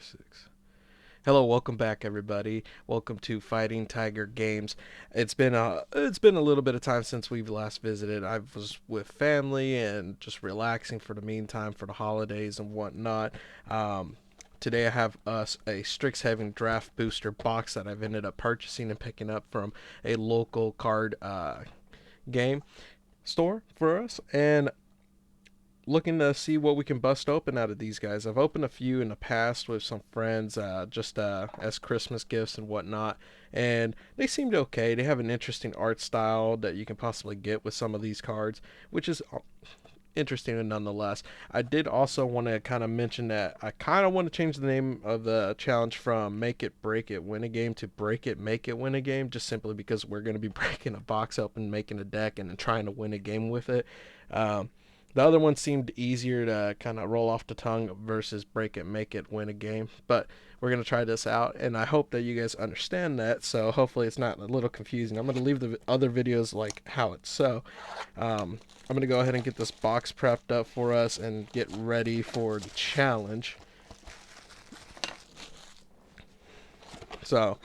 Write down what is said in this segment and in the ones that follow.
6. Hello, welcome back, everybody. Welcome to Fighting Tiger Games. It's been a little bit of time since we've last visited. I was with family and just relaxing for the meantime for the holidays and whatnot. Um, Today I have us a Strixhaven draft booster box that I've ended up purchasing and picking up from a local card game store for us, and looking to see what we can bust open out of these guys. I've opened a few in the past with some friends, just as Christmas gifts and whatnot, and they seemed okay. They have an interesting art style that you can possibly get with some of these cards, which is interesting nonetheless. I did also want to kind of mention that I kind of want to change the name of the challenge from Make It, Break It, Win a Game to Break It, Make It, Win a Game, just simply because we're going to be breaking a box open, making a deck, and then trying to win a game with it. Um, the other one seemed easier to kind of roll off the tongue versus break it, make it, win a game. But we're going to try this out, and I hope that you guys understand that. So hopefully it's not a little confusing. I'm going to leave the other videos like how it's so. I'm going to go ahead and get this box prepped up for us and get ready for the challenge. So,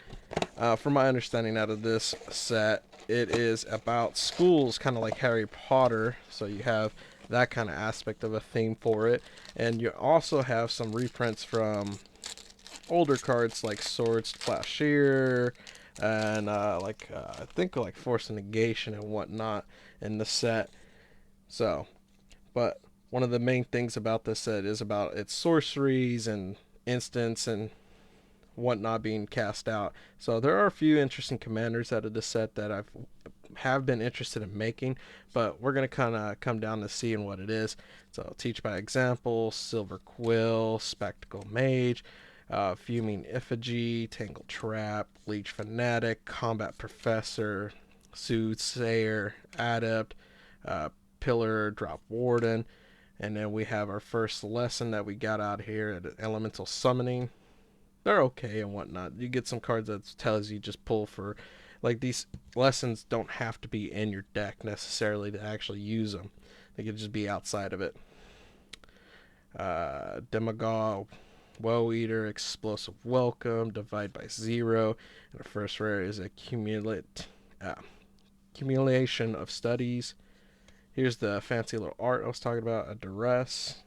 from my understanding out of this set, it is about schools, kind of like Harry Potter. So you have that kind of aspect of a theme for it, and you also have some reprints from older cards like Swords to Plowshare, and I think like Force of Negation and whatnot in the set. So, but one of the main things about this set is about its sorceries and instants and whatnot being cast out. So there are a few interesting commanders out of this set that have been interested in making, but we're going to kind of come down to seeing what it is. So Teach by Example, Silver Quill, Spectacle Mage, Fuming Effigy, Tangle Trap, Leech Fanatic, Combat Professor, Soothsayer, Adept, Pillar, Drop Warden, and then we have our first lesson that we got out here at Elemental Summoning. They're okay and whatnot. You get some cards that tells you just pull for, like, these lessons don't have to be in your deck necessarily to actually use them. They could just be outside of it. Demagogue, Woe Eater, Explosive Welcome, Divide by Zero, and our first rare is Accumulation of Studies. Here's the fancy little art I was talking about, a Duress.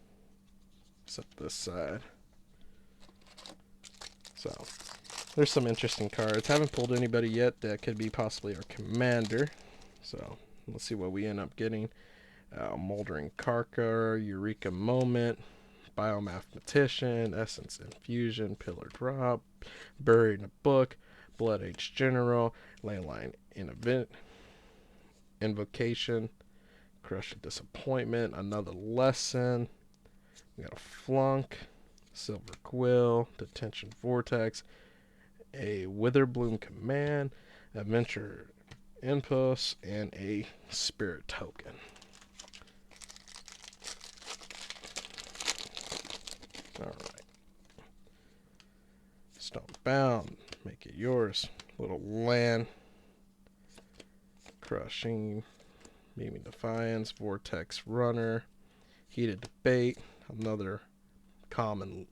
Set this side. So, there's some interesting cards. Haven't pulled anybody yet that could be possibly our commander. So, let's see what we end up getting. Moldering Karkar, Eureka Moment, Biomathematician, Essence Infusion, Pillar Drop, Buried in a Book, Blood Age General, Leyline Invocation, Crush of Disappointment, Another Lesson. We got a Flunk, Silver Quill, Detention Vortex, a Witherbloom Command, Adventure Impulse, and a Spirit Token. Alright. Stonebound, make it yours. Little land. Crushing, Beaming Defiance, Vortex Runner, Heated Debate, another common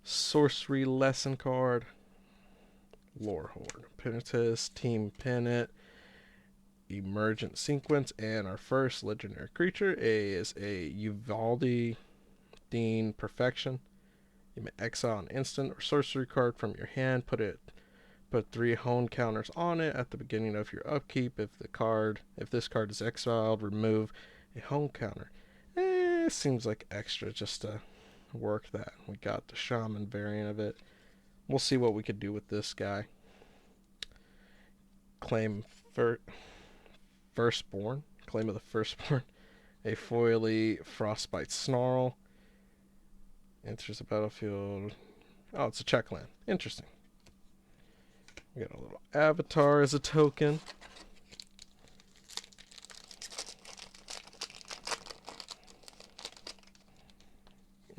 sorcery lesson card, Lorehorn, Penitus, Team Pennant, Emergent Sequence, and our first legendary creature is a Uvalde Dean Perfection. You may exile an instant or sorcery card from your hand, put 3 hone counters on it at the beginning of your upkeep. If this card is exiled, remove a hone counter. It seems like extra just to work that. We got the Shaman variant of it. We'll see what we could do with this guy. Claim Firstborn. Claim of the Firstborn. A foily Frostbite Snarl. Enters the battlefield. Oh, it's a check land. Interesting. We got a little avatar as a token.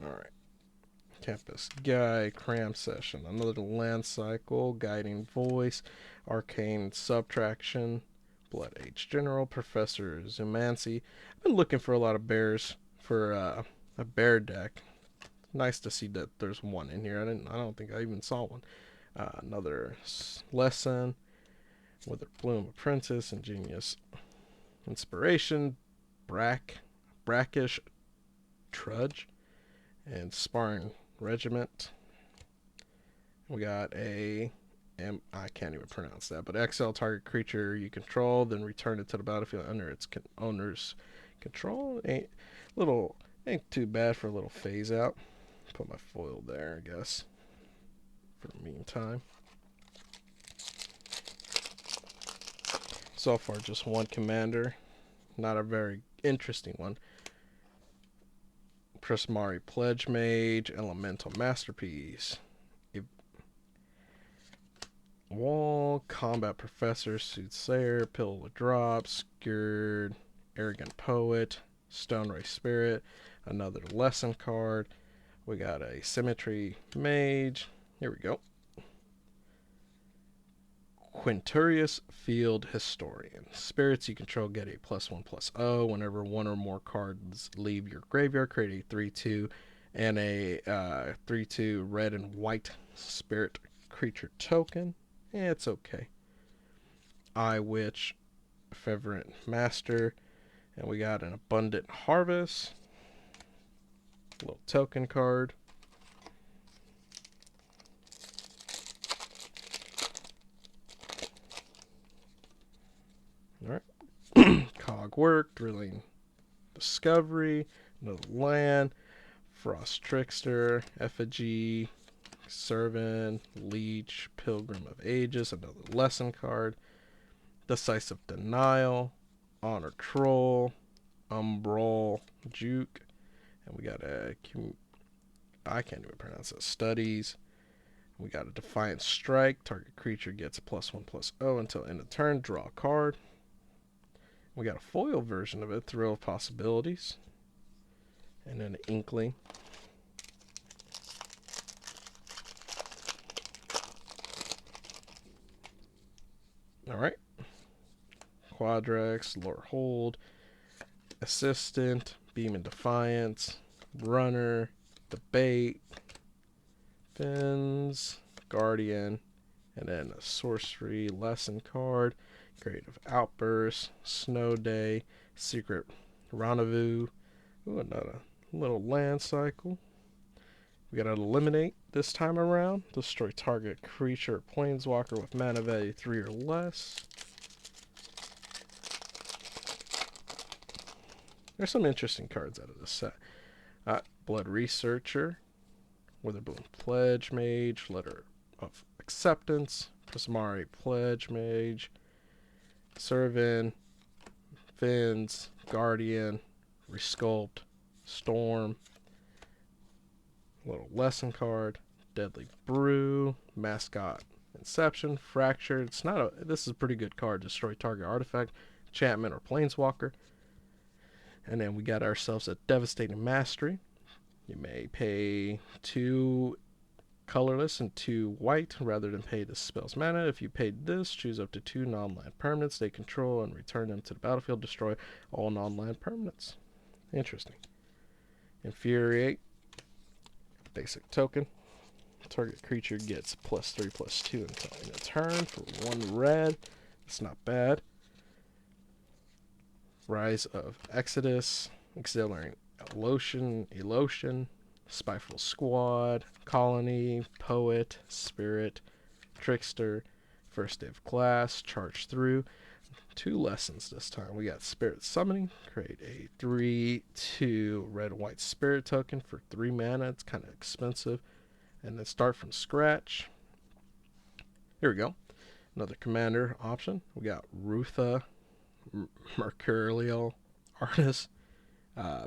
Alright. Campus Guy, Cram Session, another land cycle, Guiding Voice, Arcane Subtraction, Blood Age General, Professor Zumancy. I've been looking for a lot of bears for a bear deck. Nice to see that there's one in here. I don't think I even saw one. Another lesson. Wither Bloom Apprentice, Ingenious Inspiration, Brackish Trudge, and Sparring Regiment. We got I can't even pronounce that, but exile target creature you control, then return it to the battlefield under its owner's control. Ain't too bad for a little phase out. Put my foil there, I guess, for the meantime. So far, just one commander. Not a very interesting one. Prismari Pledge Mage, Elemental Masterpiece. Wall, Combat Professor, Soothsayer, Pill with Drop, Scared, Arrogant Poet, Stone Ray Spirit, another lesson card. We got a Symmetry Mage. Here we go. Quinturious Field Historian. Spirits you control get a +1/+0. Whenever one or more cards leave your graveyard, create a 3/2 and a 3/2 red and white spirit creature token. It's okay. Eye Witch, Fervent Master, and we got an Abundant Harvest. A little token card. Alright. Cogwork, Drilling Discovery, another land, Frost Trickster, Effigy, Servant, Leech, Pilgrim of Ages, another lesson card, Decisive Denial, Honor Troll, Umbral Juke, and we got I can't even pronounce it, Studies. We got a Defiant Strike, target creature gets a +1/+0 until end of turn, draw a card. We got a foil version of it, Thrill of Possibilities, and then an Inkling. Alright. Quadrex, Lore Hold, Assistant, Beam and Defiance, Runner, Debate, Fins, Guardian, and then a Sorcery Lesson card, Creative Outburst, Snow Day, Secret Rendezvous. Ooh, another little land cycle. We gotta eliminate this time around. Destroy target creature or planeswalker with mana value 3 or less. There's some interesting cards out of this set. Blood Researcher, Witherbloom Pledge Mage, Letter of Acceptance, Prismari Pledge Mage, Servant, Fins, Guardian, Resculpt, Storm, little lesson card, Deadly Brew, Mascot Inception, Fractured. This is a pretty good card. Destroy target artifact, enchantment, or planeswalker. And then we got ourselves a Devastating Mastery. You may pay 2 colorless and 2 white rather than pay the spell's mana. If you paid this, choose up to 2 non-land permanents they control and return them to the battlefield. Destroy all non-land permanents. Interesting. Infuriate. Basic token. Target creature gets +3/+2 until end of turn for 1 red. That's not bad. Rise of Exodus, Exhilarating Elotion, Spiteful Squad, Colony, Poet, Spirit, Trickster, First Day of Class, Charge Through. 2 lessons this time. We got Spirit Summoning, create a 3/2 red-white spirit token for 3 mana. It's kind of expensive. And then start from scratch. Here we go. Another commander option. We got Rutha, Mercurial Artist.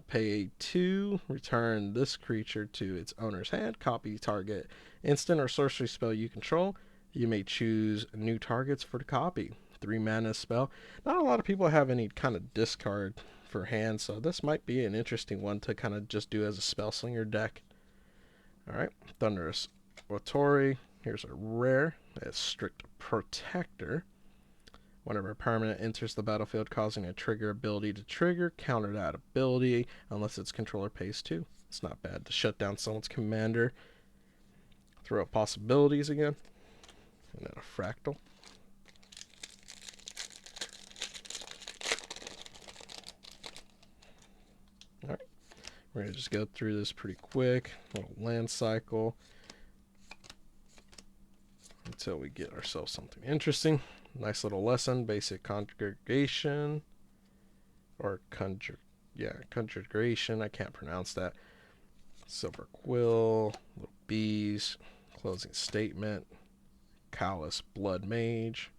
Pay 2, return this creature to its owner's hand, copy target instant or sorcery spell you control. You may choose new targets for the copy. 3 mana spell. Not a lot of people have any kind of discard for hand, so this might be an interesting one to kind of just do as a spell slinger deck. Alright, Thunderous Otori. Here's a rare. It's Strict Protector. Whenever a permanent enters the battlefield causing a trigger ability to trigger, counter that ability unless its controller pays 2. It's not bad to shut down someone's commander. Throw up possibilities again. And then a fractal. Alright. We're going to just go through this pretty quick. A little land cycle. Until we get ourselves something interesting. Nice little lesson. Basic conjugation. Or conjugation. I can't pronounce that. Silver quill. Little bees. Closing statement. Callous blood mage.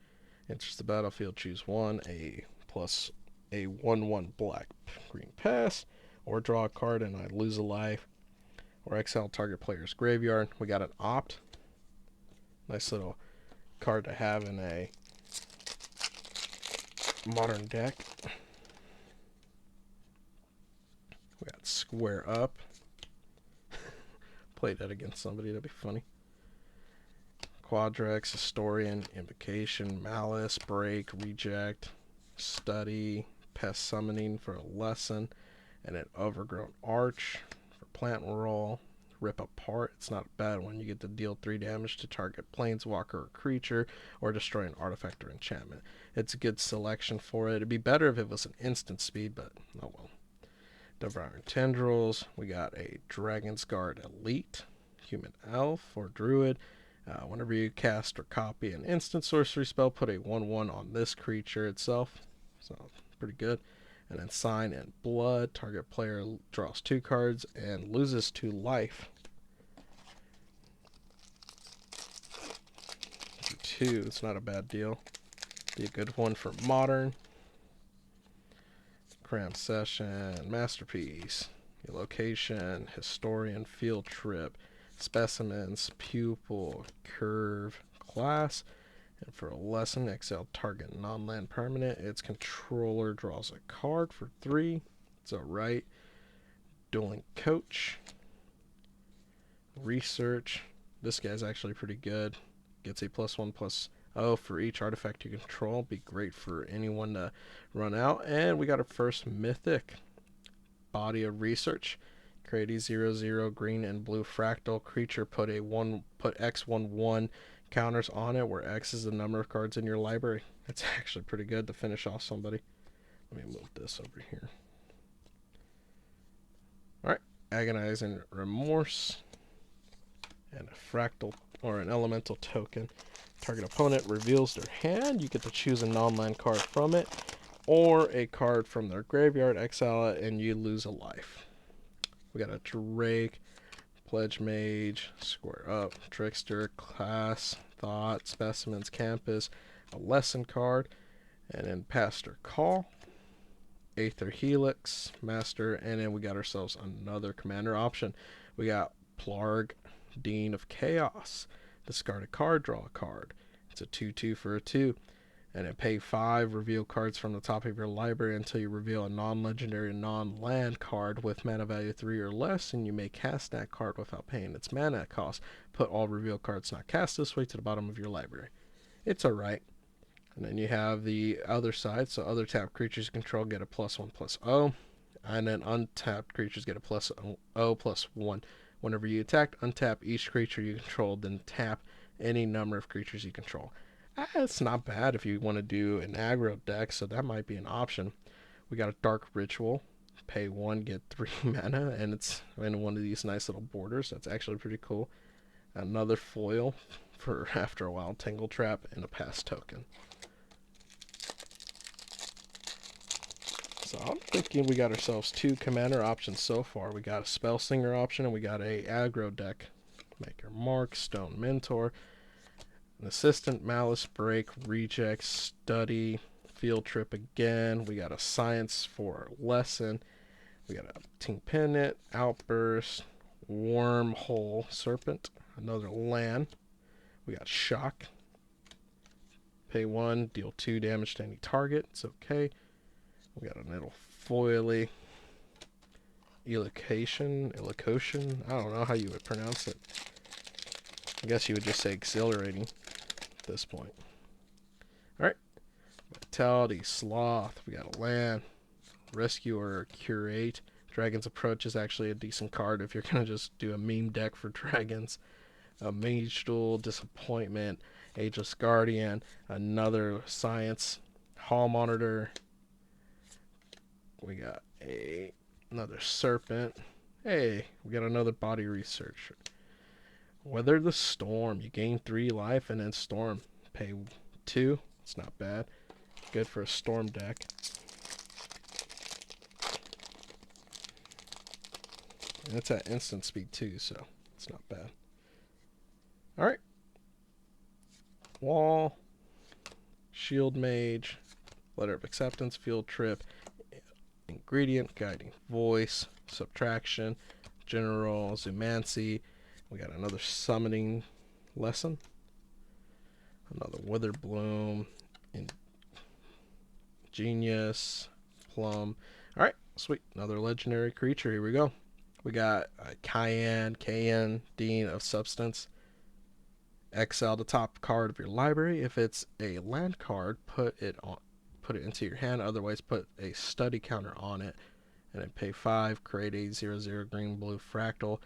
Enters the battlefield. Choose one. A plus a 1/1 black green pass. Or draw a card and I lose a life. Or exile target player's graveyard. We got an opt. Nice little card to have in a modern deck. We got square up. Play that against somebody, that'd be funny. Quadrex, Historian, Invocation, Malice, Break, Reject, Study, Pest Summoning for a lesson, and an Overgrown Arch for Plant Roll. Rip Apart. It's not a bad one. You get to deal 3 damage to target planeswalker or creature, or destroy an artifact or enchantment. It's a good selection for it. It'd be better if it was an instant speed, but oh well. Devouring Tendrils. We got a Dragon's Guard Elite, Human Elf, or Druid. Whenever you cast or copy an instant sorcery spell, put a 1/1 on this creature itself. So, pretty good. And then Sign in Blood. Target player draws 2 cards and loses 2 life. 2, it's not a bad deal. Be a good one for Modern. Cram Session, Masterpiece, Location, Historian, Field Trip, Specimens, Pupil, Curve, Class. And for a lesson, exile target non-land permanent. Its controller draws a card for 3. It's alright. Dueling Coach. Research. This guy's actually pretty good. Gets a +1/+0 for each artifact you control. Be great for anyone to run out. And we got our first mythic. Body of Research. Create a 0/0 green and blue fractal creature. Put X 1/1 counters on it, where X is the number of cards in your library. It's actually pretty good to finish off somebody. Let me move this over here. Alright, Agonizing Remorse. And a fractal or an elemental token. Target opponent reveals their hand. You get to choose a non-land card from it, or a card from their graveyard, exile it, and you lose a life. We got a Drake, Pledge Mage, Square Up, Trickster, Class, Thought, Specimens, Campus, a Lesson card, and then Pastor Call, Aether Helix, Master, and then we got ourselves another commander option. We got Plarg, Dean of Chaos. Discard a card, draw a card. It's a 2/2 for a 2. And then pay 5, reveal cards from the top of your library until you reveal a non-legendary non-land card with mana value 3 or less, and you may cast that card without paying its mana cost. Put all reveal cards not cast this way to the bottom of your library. It's alright. And then you have the other side, so other tapped creatures you control get a +1/+0, and then untapped creatures get a +0/+1. Whenever you attack, untap each creature you control, then tap any number of creatures you control. It's not bad if you want to do an aggro deck, so that might be an option. We got a Dark Ritual. Pay 1, get 3 mana, and it's in one of these nice little borders. That's actually pretty cool. Another foil for after a while, Tangle Trap, and a pass token. So I'm thinking we got ourselves 2 commander options so far. We got a Spell Slinger option, and we got a aggro deck. Make Your Mark, Stone Mentor, an Assistant, Malice, Break, Reject, Study, Field Trip again. We got a Science for Lesson. We got a Tink Pennant, Outburst, Wormhole Serpent, another land. We got Shock. Pay 1, deal 2 damage to any target. It's okay. We got a little foily Elocation. I don't know how you would pronounce it. I guess you would just say exhilarating at this point. Alright. Vitality, Sloth. We got a land. Rescuer, Curate. Dragon's Approach is actually a decent card if you're going to just do a meme deck for dragons. A Mage Duel, Disappointment, Ageless Guardian, another Science, Hall Monitor. We got another Serpent. Hey, we got another Body Researcher. Weather the Storm. You gain 3 life and then Storm. Pay 2. It's not bad. Good for a Storm deck. And it's at instant speed too, so it's not bad. Alright. Wall. Shield Mage. Letter of Acceptance. Field Trip. Ingredient. Guiding Voice. Subtraction. General. Zoomancy. We got another Summoning Lesson. Another Wither Bloom. Genius. Plum. Alright, sweet. Another legendary creature. Here we go. We got Cayenne, Dean of Substance. Exile the top card of your library. If it's a land card, put it into your hand. Otherwise, put a study counter on it. And then pay 5. Create a 0/0 green-blue fractal.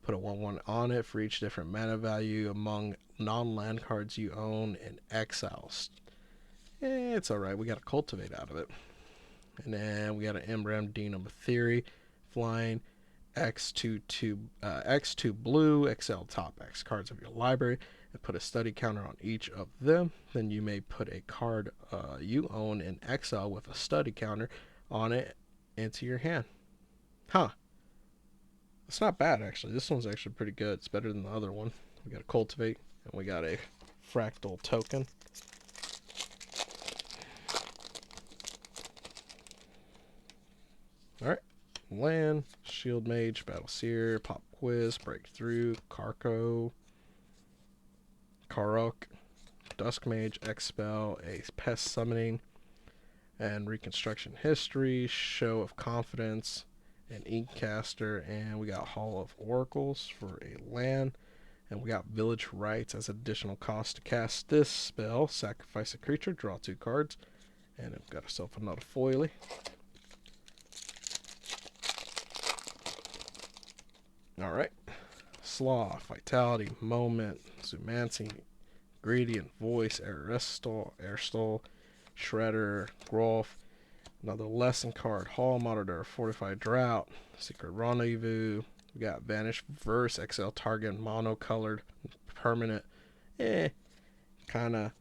Put a 1/1 on it for each different mana value among non-land cards you own in exiles. It's alright. We got a Cultivate out of it. And then we got an Emblem Dean of Theory. Flying. X2 blue. XL top X cards of your library. And put a study counter on each of them. Then you may put a card you own in exile with a study counter on it into your hand. Huh. It's not bad, actually. This one's actually pretty good. It's better than the other one. We got a Cultivate, and we got a Fractal token. Alright. Land, Shield Mage, Battle Seer, Pop Quiz, Breakthrough, Karok, Dusk Mage, Expel, a Pest Summoning, and Reconstruction History, Show of Confidence, an Inkcaster, and we got Hall of Oracles for a land, and we got Village Rites as additional cost to cast this spell. Sacrifice a creature, draw 2 cards, and we've got ourselves another foily. Alright. Sloth, Vitality, Moment, Zoomancy, Gradient, Voice, Airstall, Shredder, Grolf, another Lesson card, Hall Monitor, Fortified Drought, Secret Rendezvous. We got Vanish Verse, XL Target, Monocolored, Permanent. Kinda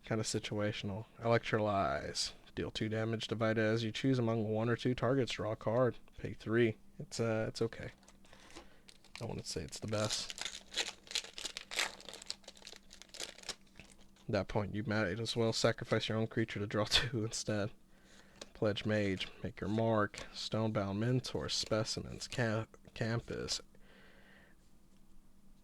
situational. Electrolyze. Deal 2 damage, divide it as you choose among 1 or 2 targets, draw a card, pay 3. It's okay. I wouldn't say it's the best. At that point, you might as well sacrifice your own creature to draw 2 instead. Pledge Mage, make your mark. Stonebound Mentor, Specimens, Campus,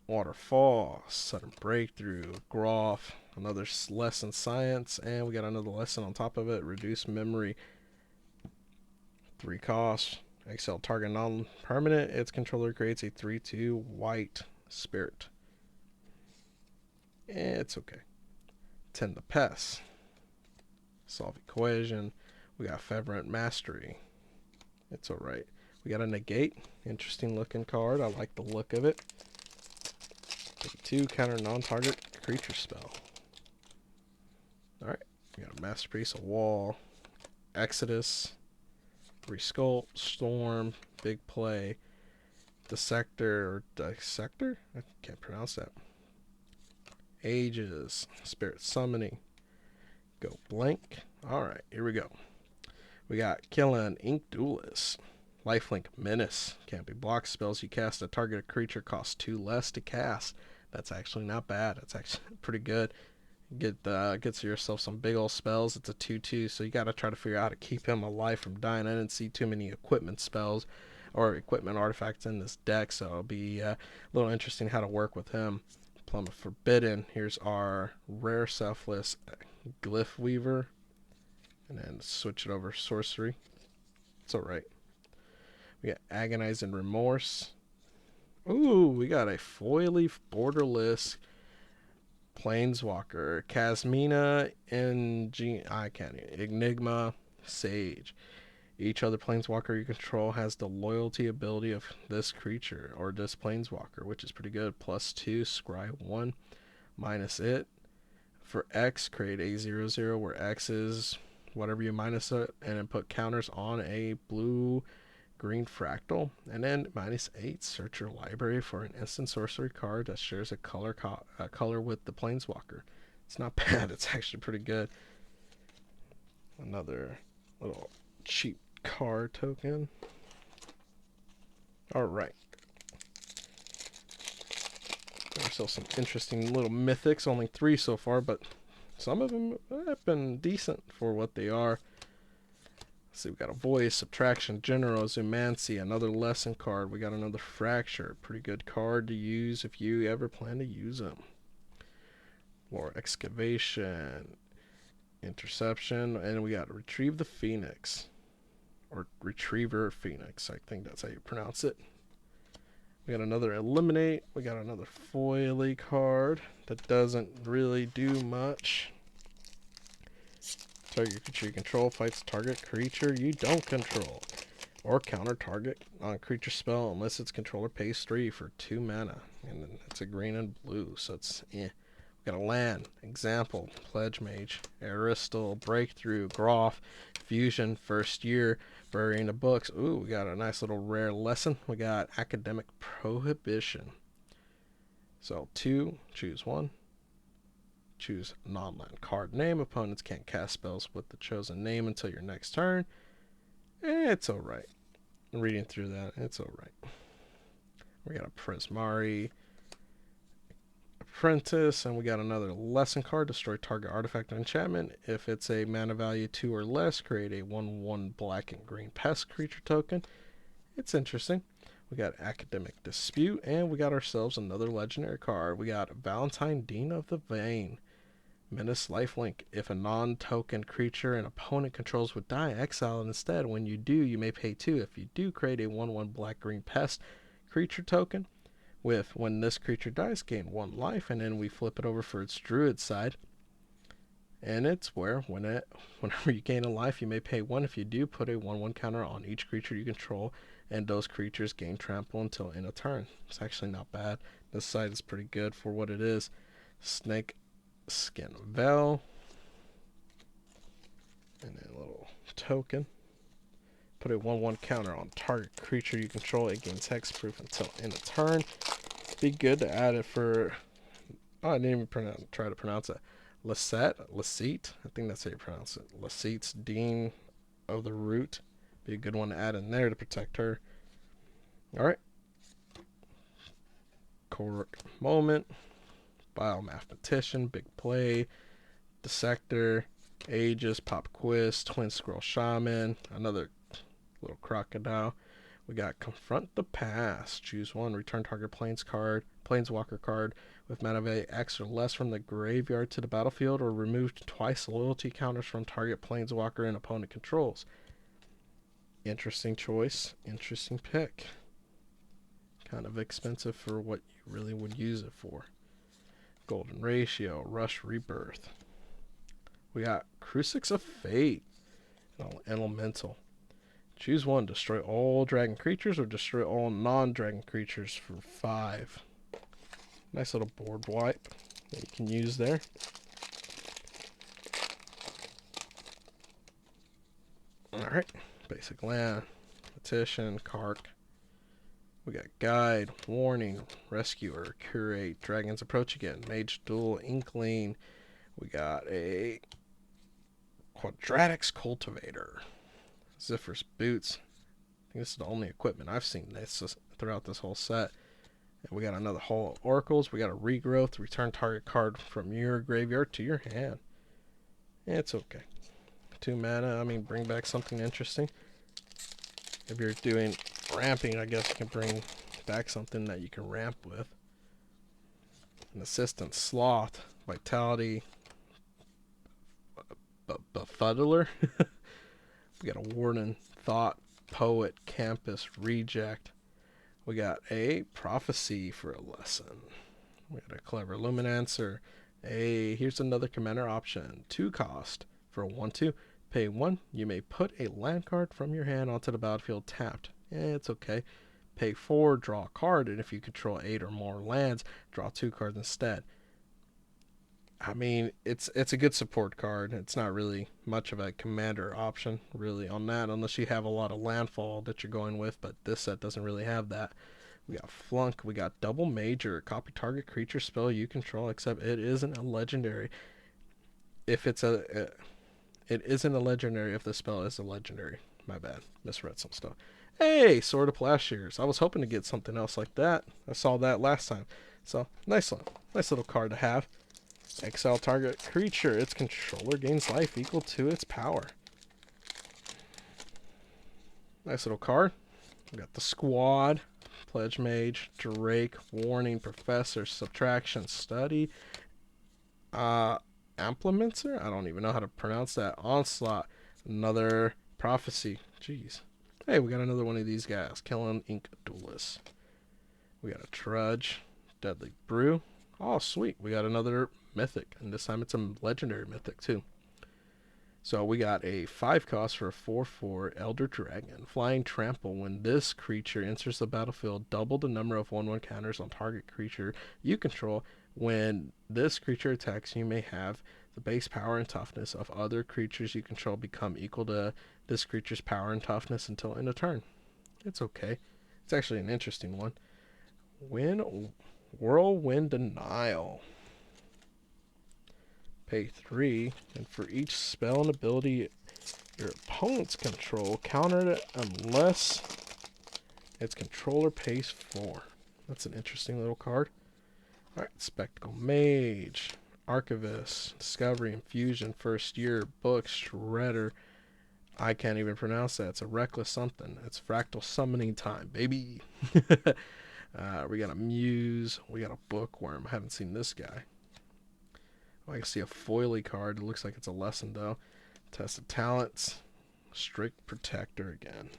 Waterfall, Sudden Breakthrough, Groff, another Lesson Science, and we got another lesson on top of it. Reduce Memory, 3 costs. XL target non-permanent. Its controller creates a 3/2 white spirit. It's okay. Tend the Pests. Solve Equation. We got Feverent Mastery. It's alright. We got a Negate. Interesting looking card. I like the look of it. Take 2, counter non-target creature spell. Alright. We got a Masterpiece, a Wall, Exodus, Resculpt, Storm, Big Play, Dissector, I can't pronounce that. Ages, Spirit Summoning, go blank. Alright, here we go. We got Killing, Ink Duelist, Lifelink Menace. Can't be blocked. Spells you cast a targeted creature cost 2 less to cast. That's actually not bad. That's actually pretty good. Gets yourself some big old spells. It's a 2/2, so you got to try to figure out how to keep him alive from dying. I didn't see too many equipment spells or equipment artifacts in this deck, so it'll be a little interesting how to work with him. Plum of Forbidden. Here's our rare selfless Glyph Weaver, and then switch it over sorcery. It's alright. We got Agonizing Remorse. Ooh, we got a foily borderless Planeswalker, Casmina, Enigma, Sage. Each other planeswalker you control has the loyalty ability of this creature or this planeswalker, which is pretty good. +2, scry 1, minus it. For X, create a 0/0 where X is whatever you minus it, and then put counters on a blue green fractal. And then -8, search your library for an instant sorcery card that shares a color with the planeswalker. It's not bad, it's actually pretty good. Another little cheap card token. Alright. There's still some interesting little mythics, only 3 so far, but some of them have been decent for what they are. Let's see, we got a Voice, Subtraction, General, Zumancy, another Lesson card. We got another Fracture, pretty good card to use if you ever plan to use them. More Excavation, Interception, and we got Retrieve the Phoenix, or Retriever Phoenix, I think that's how you pronounce it. We got another Eliminate. We got another foily card that doesn't really do much. Target creature you control fights target creature you don't control, or counter target non-creature spell unless its controller pays 3 for 2 mana, and it's a green and blue, so it's We got a land. Example: Pledge Mage, Aristal, Breakthrough, Groff, Fusion, First Year, Burying the Books. Ooh, we got a nice little rare lesson. We got Academic Prohibition. So 2, choose 1. Choose non-land card name. Opponents can't cast spells with the chosen name until your next turn. It's alright. Reading through that, it's alright. We got a Prismari Apprentice, and we got another lesson card. Destroy target artifact or enchantment. If it's a mana value 2 or less, create a 1/1 black and green pest creature token. It's interesting. We got Academic Dispute, and we got ourselves another legendary card. We got Valentine Dean of the Vein. Menace Lifelink. If a non-token creature an opponent controls would die, exile it instead. When you do, you may pay 2. If you do, create a 1/1 black-green pest creature token. With when this creature dies, gain 1 life, and then we flip it over for its druid side. And it's where whenever you gain a life, you may pay 1. If you do, put a 1/1 counter on each creature you control, and those creatures gain trample until end of turn. It's actually not bad. This side is pretty good for what it is. Snake Skin Veil, and then a little token. Put a 1/1 counter on target creature you control. It gains hexproof until end of turn. Be good to add it for. Oh, I didn't even try to pronounce it. Lasette. I think that's how you pronounce it. Lasette's Dean of the Root. Be a good one to add in there to protect her. All right. Cork Moment. Biomathematician. Big Play. Dissector. Aegis. Pop Quiz. Twin Scroll Shaman. Another little crocodile. We got Confront the Past. Choose 1. Return target planeswalker card with mana value X or less from the graveyard to the battlefield, or remove twice loyalty counters from target planeswalker and opponent controls. Interesting choice. Interesting pick. Kind of expensive for what you really would use it for. Golden Ratio. Rush Rebirth. We got Crucix of Fate. Elemental. Choose 1. Destroy all dragon creatures or destroy all non-dragon creatures for 5. Nice little board wipe that you can use there. Alright. Basic land. Petition. Kark. We got Guide. Warning. Rescuer. Curate. Dragons Approach Again. Mage Duel. Inkling. We got a Quadratics Cultivator. Zephyrs Boots. I think this is the only equipment I've seen throughout this whole set. And we got another Hall of Oracles. We got a Regrowth. Return target card from your graveyard to your hand. It's okay. 2 mana. I mean, bring back something interesting. If you're doing ramping, I guess you can bring back something that you can ramp with. An Assistant Sloth. Vitality. Befuddler. We got a Warden, Thought, Poet, Campus, Reject. We got a Prophecy for a lesson. We got a Clever Luminancer. Here's another commander option. 2 cost for a 1/2. Pay 1. You may put a land card from your hand onto the battlefield tapped. It's okay. Pay 4. Draw a card, and if you control 8 or more lands, draw 2 cards instead. I mean, it's a good support card. It's not really much of a commander option, really, on that, unless you have a lot of landfall that you're going with, but this set doesn't really have that. We got Flunk. We got Double Major. Copy target creature spell you control, except it isn't a legendary. If it's a... It isn't a legendary if the spell is a legendary. My bad. Misread some stuff. Hey, Sword of Plowshares. I was hoping to get something else like that. I saw that last time. So, nice little card to have. Exile target creature. Its controller gains life equal to its power. Nice little card. We got the Squad. Pledge Mage. Drake. Warning. Professor. Subtraction. Study. Implementer? I don't even know how to pronounce that. Onslaught. Another Prophecy. Jeez. Hey, we got another one of these guys. Killing Ink Duelist. We got a Trudge. Deadly Brew. Oh, sweet. We got another Mythic. And this time it's a legendary Mythic, too. So we got a 5 cost for a 4/4 Elder Dragon. Flying Trample. When this creature enters the battlefield, double the number of 1/1 counters on target creature you control. When this creature attacks, you may have the base power and toughness of other creatures you control become equal to this creature's power and toughness until end of turn. It's okay. It's actually an interesting one. Whirlwind Denial. Pay 3, and for each spell and ability your opponents control, counter it unless its controller pays 4. That's an interesting little card. Alright, Spectacle Mage, Archivist, Discovery, Infusion, First Year, Book, Shredder. I can't even pronounce that. It's a reckless something. It's Fractal Summoning Time, baby. We got a Muse. We got a Bookworm. I haven't seen this guy. Oh, I can see a foily card. It looks like it's a lesson, though. Test of Talents. Strict Protector again.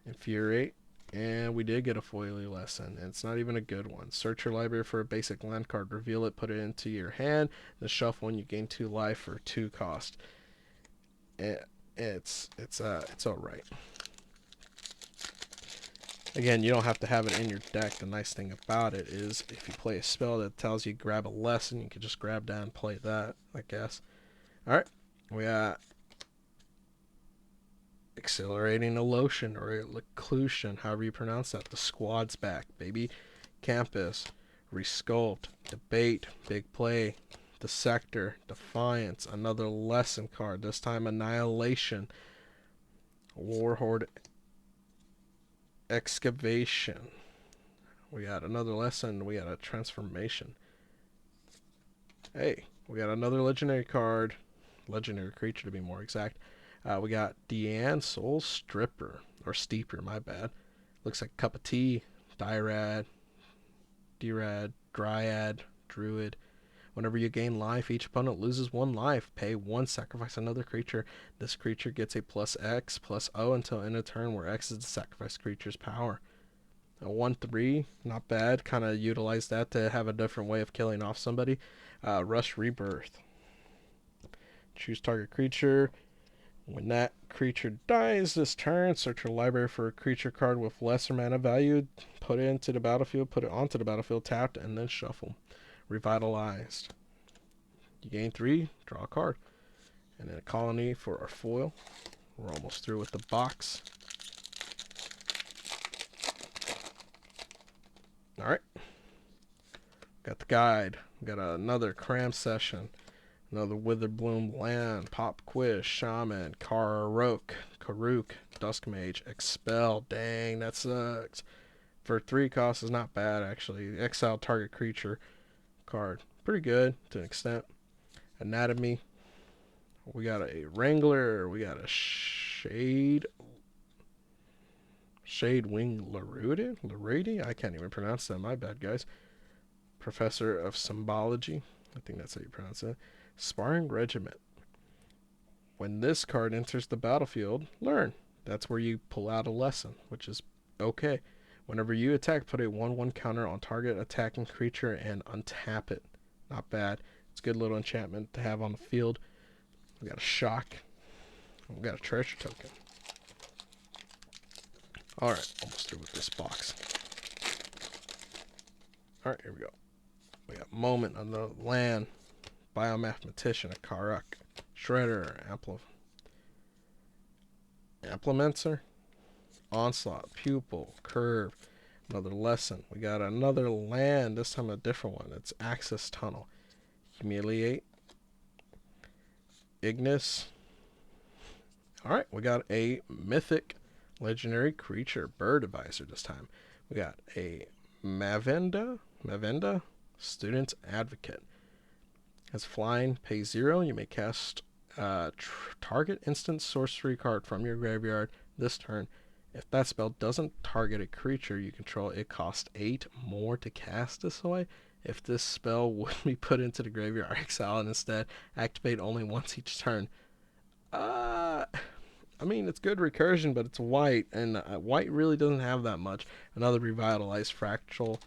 Infuriate. And we did get a foily lesson. And it's not even a good one. Search your library for a basic land card. Reveal it. Put it into your hand. Then shuffle one. You gain 2 life for 2 cost. It's alright. Again, you don't have to have it in your deck. The nice thing about it is if you play a spell that tells you grab a lesson, you can just grab that and play that, I guess. Alright, we got Accelerating Elotion or Eclusion, however you pronounce that. The Squad's back, baby. Campus, Resculpt, Debate, Big Play, Dissector, Defiance, another lesson card, this time Annihilation, Warhorde Excavation. We got another lesson. We got a transformation. Hey, we got another legendary card. Legendary creature to be more exact. We got Deanne Soul Stripper. Or Steeper, my bad. Looks like Cup of Tea. Dyrad. Drad. Dryad. Druid. Whenever you gain life, each opponent loses 1 life. Pay 1, sacrifice another creature. This creature gets a +X/+O until end of turn, where X is the sacrificed creature's power. A 1/3, not bad. Kind of utilize that to have a different way of killing off somebody. Rush Rebirth. Choose target creature. When that creature dies this turn, search your library for a creature card with lesser mana value. Put it into the battlefield. Put it onto the battlefield tapped, and then shuffle. Revitalized. You gain 3, draw a card. And then a colony for our foil. We're almost through with the box. Alright. Got the guide. Got another cram session. Another Witherbloom Land. Pop Quiz. Shaman. Karok. Dusk Mage. Expel. Dang, that sucks. For 3 costs is not bad, actually. Exile target creature card. Pretty good to an extent. Anatomy. We got a Wrangler. We got a Shade Wing Larudi? I can't even pronounce that. My bad, guys. Professor of Symbology. I think that's how you pronounce it. Sparring Regiment. When this card enters the battlefield, learn. That's where you pull out a lesson, which is okay. Whenever you attack, put a 1/1 counter on target attacking creature and untap it. Not bad. It's a good little enchantment to have on the field. We got a Shock. We got a treasure token. Alright, almost through with this box. Alright, here we go. We got Moment on the Land, Biomathematician, a Karuk, Shredder, Implementer, Onslaught, Pupil, Curve, another Lesson. We got another land, this time a different one. It's Access Tunnel, Humiliate, Ignis. Alright, we got a Mythic Legendary Creature, Bird Advisor this time. We got a Mavenda, Student Advocate. Has flying, pay 0. You may cast target instant sorcery card from your graveyard this turn. If that spell doesn't target a creature you control, it costs 8 more to cast this way. If this spell would be put into the graveyard, exile it instead. Activate only once each turn. I mean, it's good recursion, but it's white, and white really doesn't have that much. Another Revitalized Fractal.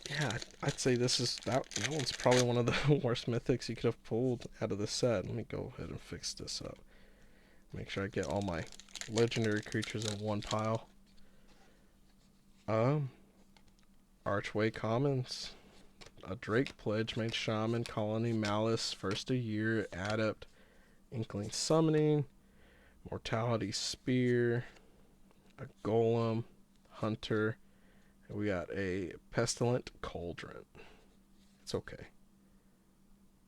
Yeah, I'd say this is that one's probably one of the worst mythics you could have pulled out of the set. Let me go ahead and fix this up. Make sure I get all my legendary creatures in one pile. Archway Commons, a Drake Pledge, Mage Shaman, Colony, Malice, First a Year, Adept, Inkling Summoning, Mortality Spear, a Golem, Hunter, and we got a Pestilent Cauldron. It's okay.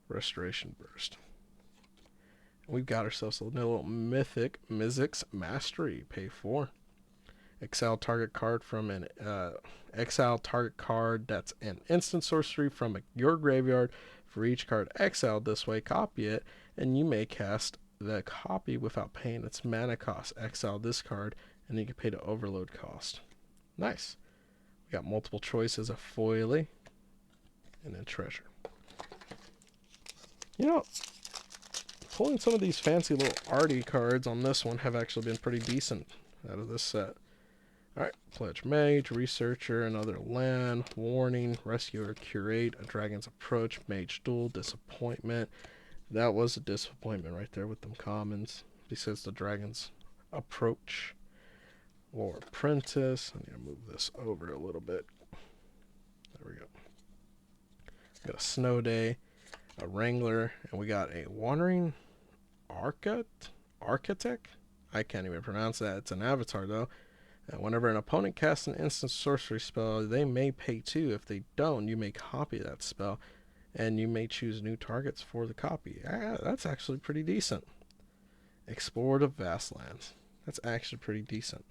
Restoration Burst. And we've got ourselves a little Mythic Mizzix Mastery. Pay 4. Exile target card from an exile target card that's an instant sorcery from your graveyard. For each card exiled this way, copy it, and you may cast the copy without paying its mana cost. Exile this card, and you can pay the overload cost. Nice. We got multiple choices of foily, and then treasure. You know, pulling some of these fancy little arty cards on this one have actually been pretty decent out of this set. Alright, Pledge Mage, Researcher, another land, Warning, Rescuer, Curate, a Dragon's Approach, Mage Duel, Disappointment. That was a disappointment right there with them commons. Besides the Dragon's Approach. War Apprentice. I need to move this over a little bit. There we go. Got a Snow Day, a Wrangler, and we got a Wandering Architect? I can't even pronounce that. It's an avatar though. Whenever an opponent casts an instant sorcery spell, they may pay 2. If they don't, you may copy that spell, and you may choose new targets for the copy. That's actually pretty decent. Explore the Vast Lands. That's actually pretty decent.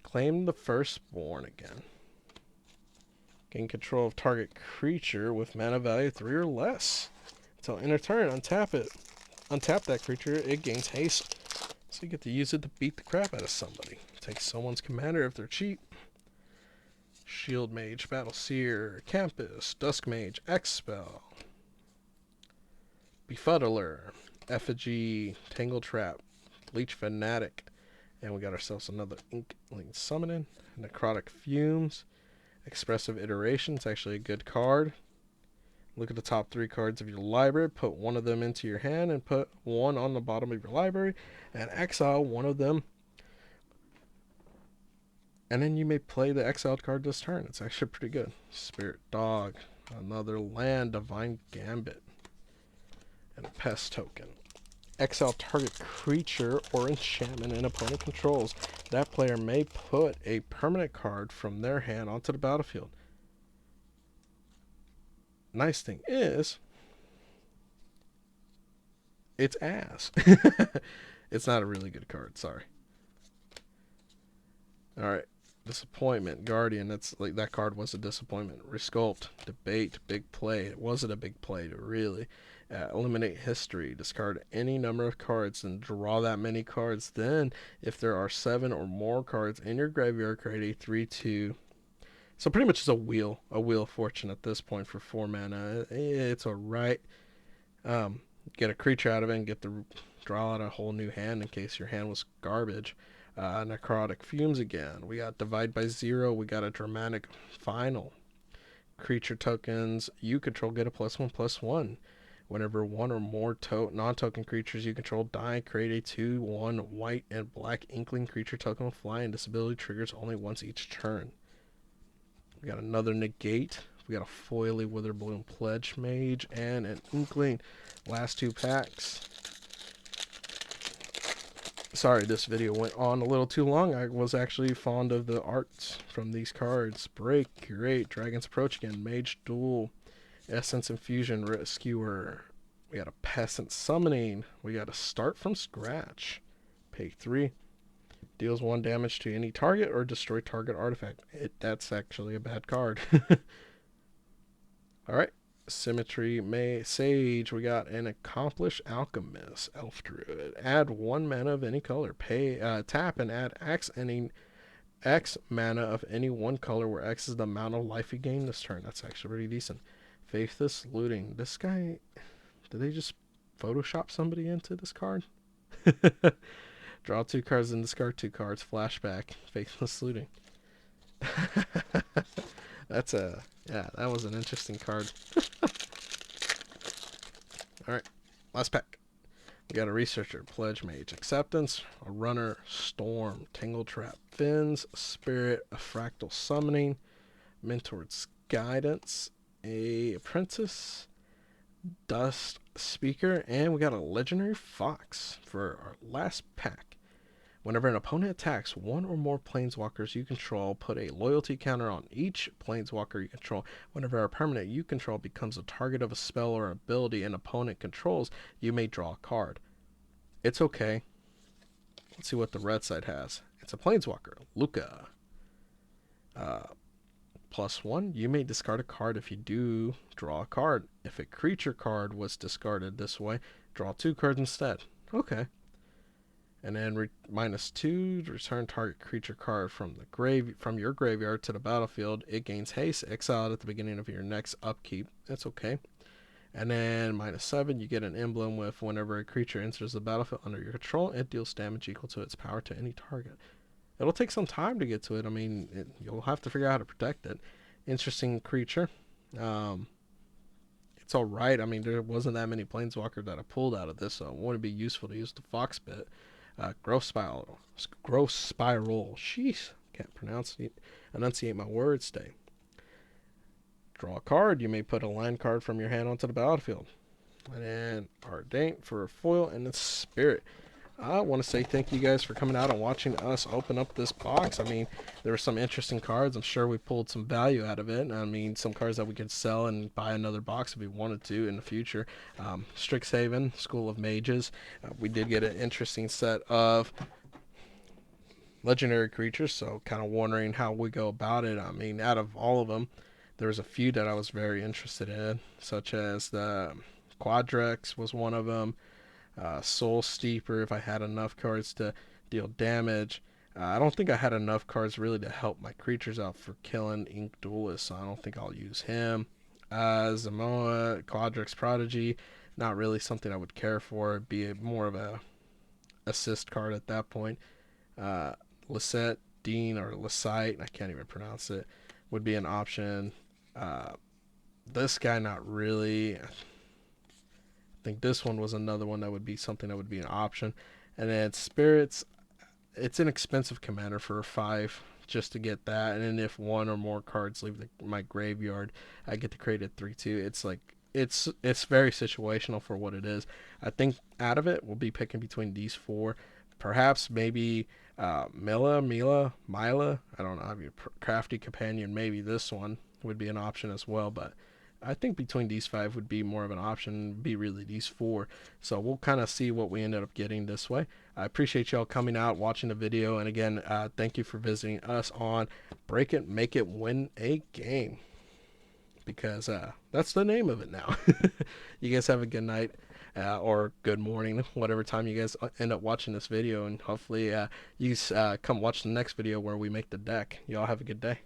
Claim the Firstborn again. Gain control of target creature with mana value 3 or less. Until end of turn, untap it. Untap that creature, it gains haste. So you get to use it to beat the crap out of somebody. Take someone's commander if they're cheap. Shield Mage, Battle Seer, Campus, Dusk Mage, X-Spell, Befuddler, Effigy, Tangle Trap, Bleach Fanatic, and we got ourselves another Inkling Summoning, Necrotic Fumes, Expressive Iteration. It's actually a good card. Look at the top 3 cards of your library, put one of them into your hand, and put one on the bottom of your library, and exile one of them. And then you may play the exiled card this turn. It's actually pretty good. Spirit Dog, another land, Divine Gambit, and a Pest Token. Exile target creature or enchantment an opponent controls. That player may put a permanent card from their hand onto the battlefield. Nice thing is, it's ass. It's not a really good card, sorry. Alright. Disappointment, Guardian. That's like that card was a disappointment. Resculpt, Debate, Big Play. It wasn't a big play to really. Eliminate history. Discard any number of cards and draw that many cards. Then, if there are 7 or more cards in your graveyard, create a 3/2. So pretty much it's a wheel of fortune at this point for 4 mana. It's alright. Get a creature out of it and get the draw out a whole new hand in case your hand was garbage. Necrotic Fumes again. We got Divide by 0. We got a Dramatic Final. Creature tokens you control get a +1/+1. Whenever one or more non-token creatures you control die, create a 2/1 white and black inkling creature token with fly, and this ability triggers only once each turn. We got another negate. We got a foily Witherbloom Pledge Mage and an inkling. Last 2 packs. Sorry, this video went on a little too long. I was actually fond of the arts from these cards. Break, Curate, Dragon's Approach again, Mage Duel, Essence Infusion, Rescuer. We got a Peasant Summoning. We got a Start from Scratch. Pay 3. Deals 1 damage to any target or destroy target artifact. That's actually a bad card. Alright. Symmetry, Sage. We got an Accomplished Alchemist, Elf Druid. Add 1 mana of any color. Tap and add X mana of any one color, where X is the amount of life you gain this turn. That's actually pretty decent. Faithless Looting. This guy, did they just Photoshop somebody into this card? Draw 2 cards and discard 2 cards. Flashback. Faithless Looting. Yeah, that was an interesting card. Alright, last pack. We got a Researcher, Pledge Mage, Acceptance, a Runner, Storm, Tangle Trap, Fins, Spirit, a Fractal Summoning, Mentor's Guidance, a Apprentice, Dust Speaker, and we got a Legendary Fox for our last pack. Whenever an opponent attacks 1 or more planeswalkers you control, put a loyalty counter on each planeswalker you control. Whenever a permanent you control becomes a target of a spell or ability an opponent controls, you may draw a card. It's okay. Let's see what the red side has. It's a planeswalker, Luca. +1, you may discard a card. If you do, draw a card. If a creature card was discarded this way, draw 2 cards instead. Okay. And then -2, return target creature card from your graveyard to the battlefield. It gains haste, exiled at the beginning of your next upkeep. That's okay. And then -7, you get an emblem with whenever a creature enters the battlefield under your control, it deals damage equal to its power to any target. It'll take some time to get to it. I mean, you'll have to figure out how to protect it. Interesting creature. It's alright. I mean, there wasn't that many planeswalkers that I pulled out of this, so it wouldn't be useful to use the Fox bit. Growth Spiral. Sheesh. Can't enunciate my words today. Draw a card. You may put a land card from your hand onto the battlefield. And then Ardent for a foil, and then Spirit. I want to say thank you guys for coming out and watching us open up this box. I mean, there were some interesting cards. I'm sure we pulled some value out of it. I mean, some cards that we could sell and buy another box if we wanted to in the future. Strixhaven, School of Mages. We did get an interesting set of legendary creatures, so kind of wondering how we go about it. I mean, out of all of them, there was a few that I was very interested in, such as the Quadrex was one of them. Soul Steeper, if I had enough cards to deal damage. I don't think I had enough cards really to help my creatures out for killing Ink Duelist, so I don't think I'll use him. Zamoa, Quadrex Prodigy, not really something I would care for. It'd be more of a assist card at that point. Lisette, Dean, or Lisite, I can't even pronounce it, would be an option. This guy, not really. I think this one was another one that would be something that would be an option. And then Spirits, it's an expensive commander for 5 just to get that. And then if 1 or more cards leave my graveyard, I get to create a 3/2. It's like it's very situational for what it is. I think out of it, we'll be picking between these 4. Perhaps maybe Mila, I don't know, Crafty Companion, maybe this one would be an option as well, but I think between these 5 would be more of an option, be really these 4. So we'll kind of see what we ended up getting this way. I appreciate y'all coming out, watching the video, and again, thank you for visiting us on Break It, Make It, Win a Game, because that's the name of it now. You guys have a good night or good morning, whatever time you guys end up watching this video, and hopefully you come watch the next video where we make the deck. Y'all have a good day.